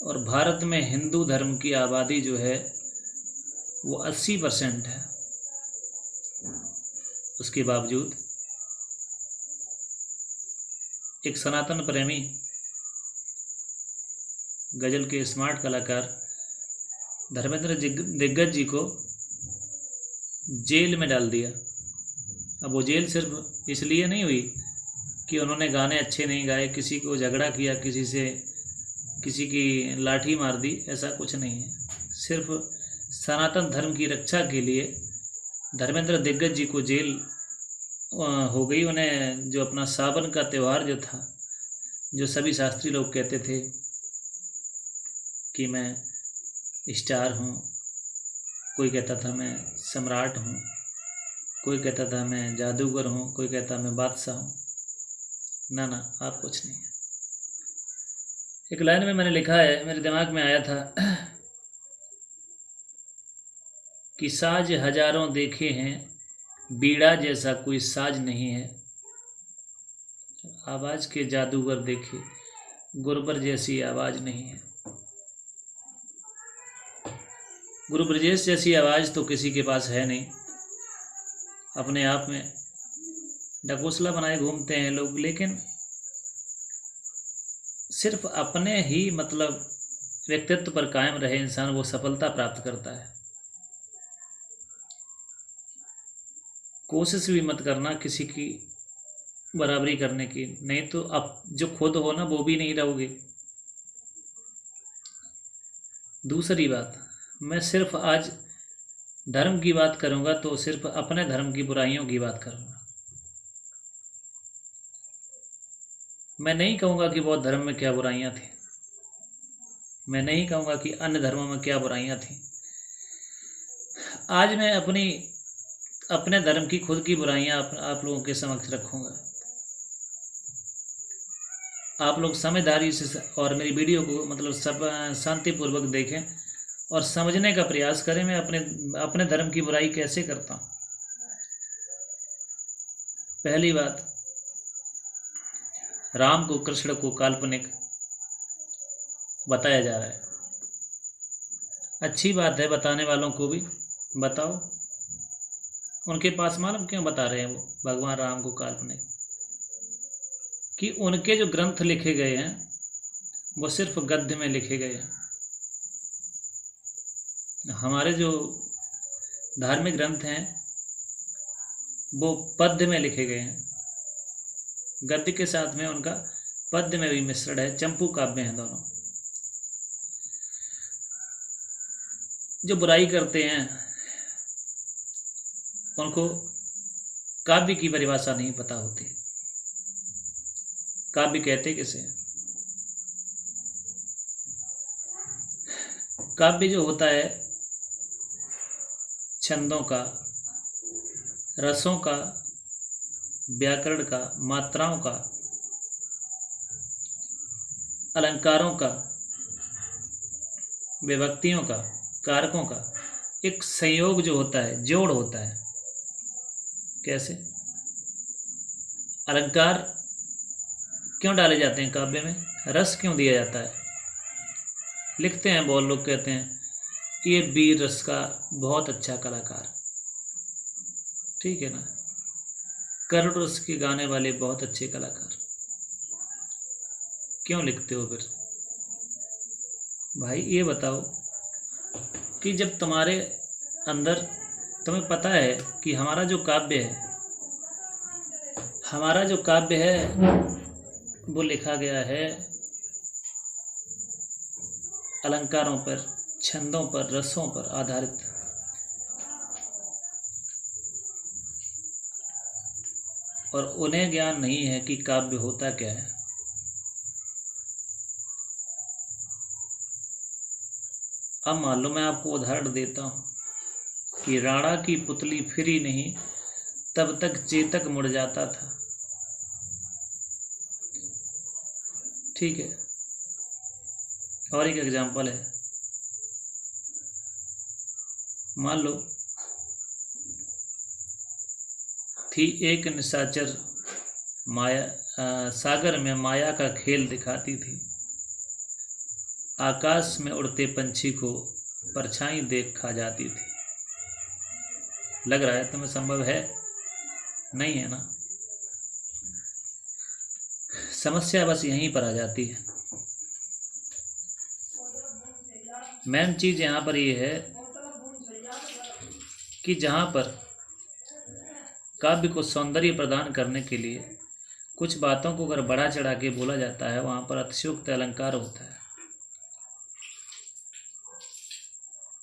और भारत में हिंदू धर्म की आबादी जो है वो 80% है। उसके बावजूद एक सनातन प्रेमी गजल के स्मार्ट कलाकार धर्मेंद्र दिग्गज जी को जेल में डाल दिया। अब वो जेल सिर्फ इसलिए नहीं हुई कि उन्होंने गाने अच्छे नहीं गाए, किसी को झगड़ा किया, किसी से किसी की लाठी मार दी, ऐसा कुछ नहीं है। सिर्फ सनातन धर्म की रक्षा के लिए धर्मेंद्र दिग्गज जी को जेल हो गई। उन्हें जो अपना सावन का त्यौहार जो था, जो सभी शास्त्री लोग कहते थे कि मैं स्टार हूँ, कोई कहता था मैं सम्राट हूँ, कोई कहता था मैं जादूगर हूँ, कोई कहता मैं बादशाह हूँ। ना ना, आप कुछ नहीं है। एक लाइन में मैंने लिखा है, मेरे दिमाग में आया था कि साज हजारों देखे हैं, बीड़ा जैसा कोई साज नहीं है। आवाज के जादूगर देखे, गुरबर जैसी आवाज नहीं है। गुरु ब्रजेश जैसी आवाज तो किसी के पास है नहीं। अपने आप में ढकोसला बनाए घूमते हैं लोग, लेकिन सिर्फ अपने ही मतलब व्यक्तित्व पर कायम रहे इंसान वो सफलता प्राप्त करता है। कोशिश भी मत करना किसी की बराबरी करने की, नहीं तो आप जो खुद हो ना वो भी नहीं रहोगे। दूसरी बात, मैं सिर्फ आज धर्म की बात करूंगा तो सिर्फ अपने धर्म की बुराइयों की बात करूंगा। मैं नहीं कहूंगा कि बौद्ध धर्म में क्या बुराइयां थी, मैं नहीं कहूंगा कि अन्य धर्मों में क्या बुराइयां थी। आज मैं अपने धर्म की खुद की बुराइयां आप लोगों के समक्ष रखूंगा। आप लोग समझदारी से और मेरी वीडियो को मतलब सब शांतिपूर्वक देखें और समझने का प्रयास करें मैं अपने धर्म की बुराई कैसे करता हूं। पहली बात, राम को कृष्ण को काल्पनिक बताया जा रहा है। अच्छी बात है, बताने वालों को भी बताओ। उनके पास मालूम क्यों बता रहे हैं वो भगवान राम को काल्पनिक, कि उनके जो ग्रंथ लिखे गए हैं वो सिर्फ गद्य में लिखे गए हैं। हमारे जो धार्मिक ग्रंथ हैं वो पद्य में लिखे गए हैं। गद्य के साथ में उनका पद्य में भी मिश्रण है, चंपू काव्य हैं दोनों। जो बुराई करते हैं उनको काव्य की परिभाषा नहीं पता होती। काव्य कहते किसे? काव्य जो होता है छंदों का, रसों का, व्याकरण का, मात्राओं का, अलंकारों का, विभक्तियों का, कारकों का एक संयोग जो होता है, जोड़ होता है। कैसे? अलंकार क्यों डाले जाते हैं काव्य में? रस क्यों दिया जाता है? लिखते हैं बहुत लोग, कहते हैं कि ये वीर रस का बहुत अच्छा कलाकार, ठीक है ना, करुण रस के गाने वाले बहुत अच्छे कलाकार। क्यों लिखते हो फिर? भाई ये बताओ कि जब तुम्हारे अंदर तुम्हें पता है कि हमारा जो काव्य है वो लिखा गया है अलंकारों पर, छंदों पर, रसों पर आधारित, और उन्हें ज्ञान नहीं है कि काव्य होता क्या है। अब मान लो मैं आपको उदाहरण देता हूं कि राणा की पुतली फिरी नहीं तब तक चेतक मुड़ जाता था, ठीक है। और एक एग्जाम्पल है, मान लो थी एक निशाचर माया, सागर में माया का खेल दिखाती थी। आकाश में उड़ते पंछी को परछाई देख खा जाती थी। लग रहा है तुम्हें संभव है? नहीं है ना। समस्या बस यहीं पर आ जाती है। मेन चीज़ यहाँ पर ये है कि जहाँ पर काव्य को सौंदर्य प्रदान करने के लिए कुछ बातों को अगर बढ़ा चढ़ा के बोला जाता है, वहाँ पर अतिशयोक्त अलंकार होता है।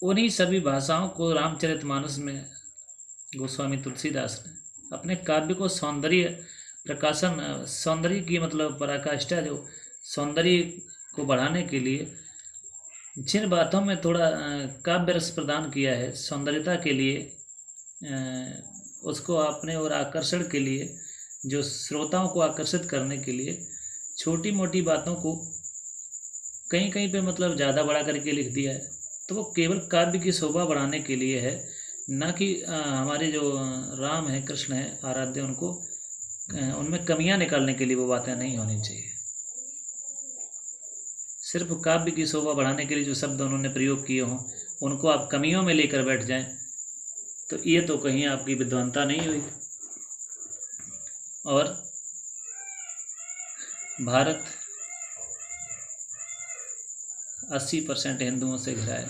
उन्हीं सभी भाषाओं को रामचरितमानस में गोस्वामी तुलसीदास ने अपने काव्य को सौंदर्य प्रकाशन, सौंदर्य की मतलब पराकाष्ठा, जो सौंदर्य को बढ़ाने के लिए जिन बातों में थोड़ा काव्य रस प्रदान किया है, सौंदर्यता के लिए, उसको अपने और आकर्षण के लिए, जो श्रोताओं को आकर्षित करने के लिए छोटी मोटी बातों को कहीं कहीं पे मतलब ज़्यादा बड़ा करके लिख दिया है, तो वो केवल काव्य की शोभा बढ़ाने के लिए है, ना कि हमारे जो राम हैं, कृष्ण हैं आराध्य, उनको उनमें कमियां निकालने के लिए वो बातें नहीं होनी चाहिए। सिर्फ काव्य की शोभा बढ़ाने के लिए जो शब्द उन्होंने प्रयोग किए हों, उनको आप कमियों में लेकर बैठ जाएं, तो ये तो कहीं आपकी विद्वानता नहीं हुई। और भारत 80% हिंदुओं से घिरा है,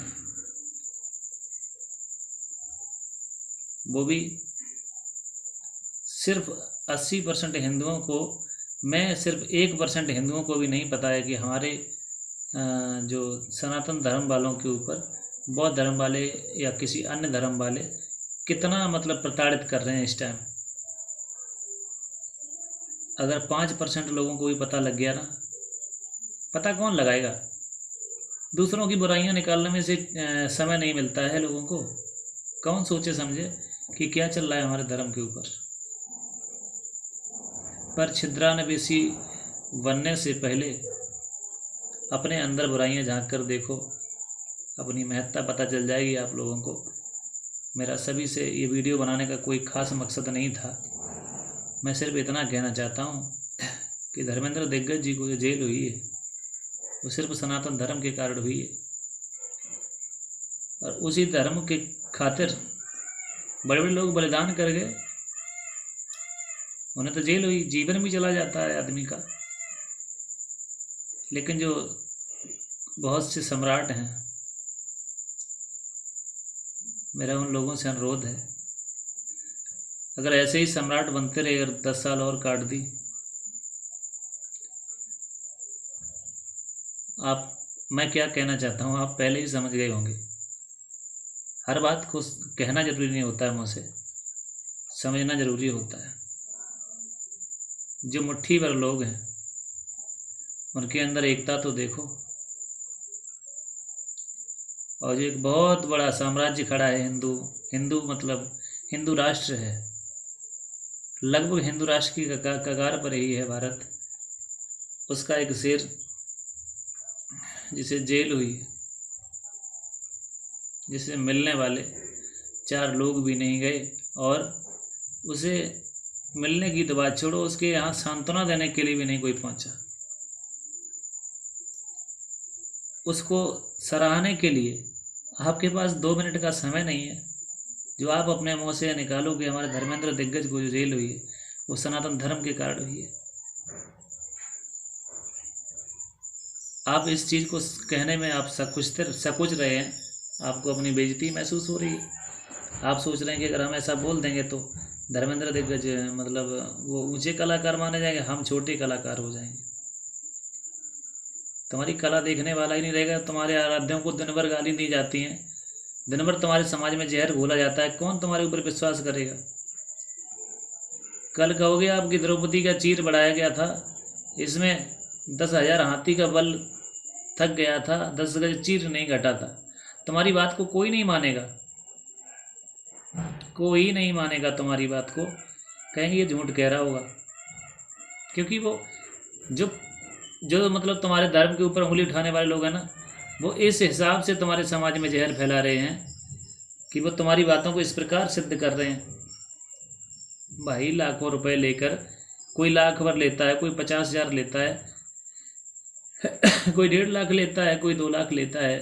वो भी सिर्फ 80% हिंदुओं को, मैं सिर्फ 1% हिंदुओं को भी नहीं पता है कि हमारे जो सनातन धर्म वालों के ऊपर बौद्ध धर्म वाले या किसी अन्य धर्म वाले कितना मतलब प्रताड़ित कर रहे हैं इस टाइम। अगर 5% लोगों को भी पता लग गया ना, पता कौन लगाएगा? दूसरों की बुराइयां निकालने में से समय नहीं मिलता है लोगों को। कौन सोचे समझे कि क्या चल रहा है हमारे धर्म के ऊपर। पर छिद्रान्वेषी बनने से पहले अपने अंदर बुराइयां झांक कर देखो, अपनी महत्ता पता चल जाएगी आप लोगों को। मेरा सभी से ये वीडियो बनाने का कोई खास मकसद नहीं था, मैं सिर्फ इतना कहना चाहता हूँ कि धर्मेंद्र दिग्गज जी को जो जेल हुई है वो सिर्फ सनातन धर्म के कारण हुई है, और उसी धर्म के खातिर बड़े बड़े लोग बलिदान कर गए, उन्हें तो जेल हुई, जीवन भी चला जाता है आदमी का। लेकिन जो बहुत से सम्राट हैं, मेरा उन लोगों से अनुरोध है, अगर ऐसे ही सम्राट बनते रहे और 10 साल और काट दी, आप, मैं क्या कहना चाहता हूँ आप पहले ही समझ गए होंगे। हर बात को कहना जरूरी नहीं होता है, मुझसे समझना जरूरी होता है। जो मुट्ठी भर लोग हैं उनके अंदर एकता तो देखो, और जो एक बहुत बड़ा साम्राज्य खड़ा है, हिंदू मतलब हिंदू राष्ट्र है, लगभग हिंदू राष्ट्र की कगार पर ही है भारत। उसका एक शेर जिसे जेल हुई, जिसे मिलने वाले 4 लोग भी नहीं गए, और उसे मिलने की तो बात छोड़ो, उसके यहाँ सांत्वना देने के लिए भी नहीं कोई पहुंचा। उसको सराहने के लिए आपके पास 2 मिनट का समय नहीं है, जो आप अपने मुंह से निकालो कि हमारे धर्मेंद्र दिग्गज को जो जेल हुई है वो सनातन धर्म के कारण हुई है। आप इस चीज़ को कहने में आप सकुच रहे हैं, आपको अपनी बेइज्जती महसूस हो रही है। आप सोच रहे हैं कि अगर हम ऐसा बोल देंगे तो धर्मेंद्र दिग्गज मतलब वो ऊंचे कलाकार माने जाएंगे, हम छोटे कलाकार हो जाएंगे। तुम्हारी कला देखने वाला ही नहीं रहेगा। तुम्हारे आराध्यों को दिन भर गाली दी जाती हैं, दिन भर तुम्हारे समाज में जहर घोला जाता है, कौन तुम्हारे ऊपर विश्वास करेगा? कल कहोगे आपकी द्रौपदी का चीर बढ़ाया गया था, इसमें 10,000 हाथी का बल थक गया था, 10 गज चीर नहीं घटा था। तुम्हारी बात को कोई नहीं मानेगा, कोई नहीं मानेगा तुम्हारी बात को, कहेंगे ये झूठ कह रहा होगा। क्योंकि वो जो मतलब तुम्हारे धर्म के ऊपर उंगली उठाने वाले लोग हैं ना, वो इस हिसाब से तुम्हारे समाज में जहर फैला रहे हैं कि वो तुम्हारी बातों को इस प्रकार सिद्ध कर रहे हैं। भाई लाखों रुपए लेकर कोई लाख भर लेता है, कोई 50,000 लेता है, कोई 1.5 लाख लेता है, कोई 2 लाख लेता है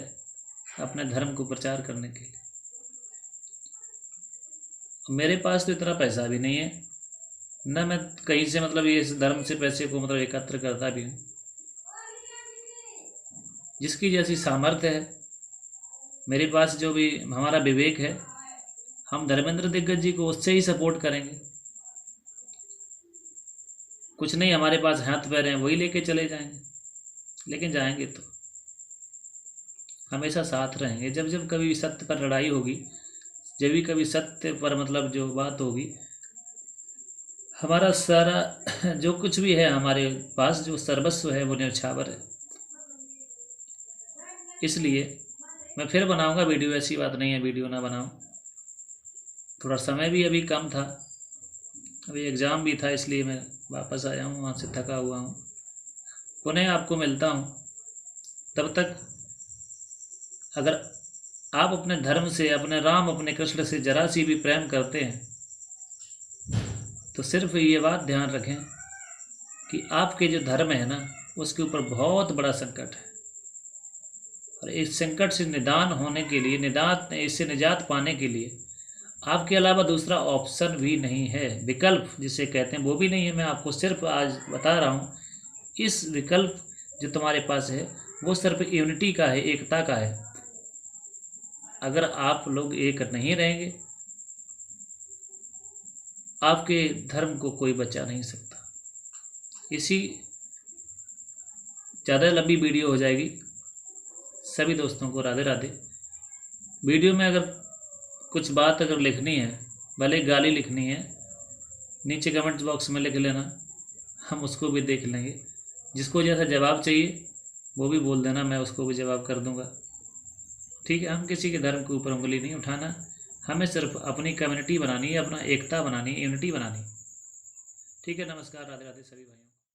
अपने धर्म को प्रचार करने के लिए। मेरे पास तो इतना पैसा भी नहीं है, न मैं कहीं से मतलब ये इस धर्म से पैसे को मतलब एकत्र करता भी हूँ। जिसकी जैसी सामर्थ्य है, मेरे पास जो भी हमारा विवेक है, हम धर्मेंद्र दिग्गज जी को उससे ही सपोर्ट करेंगे। कुछ नहीं हमारे पास हाथ पैर हैं, वही लेके चले जाएंगे, लेकिन जाएंगे तो हमेशा साथ रहेंगे। जब जब कभी सत्य पर लड़ाई होगी, जब भी कभी सत्य पर मतलब जो बात होगी, हमारा सारा जो कुछ भी है हमारे पास, जो सर्वस्व है वो न्यौछावर है। इसलिए मैं फिर बनाऊंगा वीडियो, ऐसी बात नहीं है वीडियो ना बनाऊं। थोड़ा समय भी अभी कम था, अभी एग्ज़ाम भी था, इसलिए मैं वापस आया हूँ वहाँ से, थका हुआ हूँ। पुनः आपको मिलता हूँ, तब तक अगर आप अपने धर्म से, अपने राम, अपने कृष्ण से जरा सी भी प्रेम करते हैं तो सिर्फ ये बात ध्यान रखें कि आपके जो धर्म है ना, उसके ऊपर बहुत बड़ा संकट है, और इस संकट से निदान होने के लिए, इससे निजात पाने के लिए आपके अलावा दूसरा ऑप्शन भी नहीं है, विकल्प जिसे कहते हैं वो भी नहीं है। मैं आपको सिर्फ आज बता रहा हूँ, इस विकल्प जो तुम्हारे पास है वो सिर्फ यूनिटी का है, एकता का है। अगर आप लोग एक नहीं रहेंगे, आपके धर्म को कोई बचा नहीं सकता। इसी ज़्यादा लंबी वीडियो हो जाएगी। सभी दोस्तों को राधे राधे। वीडियो में अगर कुछ बात अगर लिखनी है, भले गाली लिखनी है, नीचे कमेंट बॉक्स में लिख लेना, हम उसको भी देख लेंगे। जिसको जैसा जवाब चाहिए वो भी बोल देना, मैं उसको भी जवाब कर दूंगा। ठीक है, हम किसी के धर्म के ऊपर उंगली नहीं उठाना, हमें सिर्फ अपनी कम्युनिटी बनानी है, अपना एकता बनानी है, यूनिटी बनानी। ठीक है, नमस्कार, राधे राधे सभी भाइयों।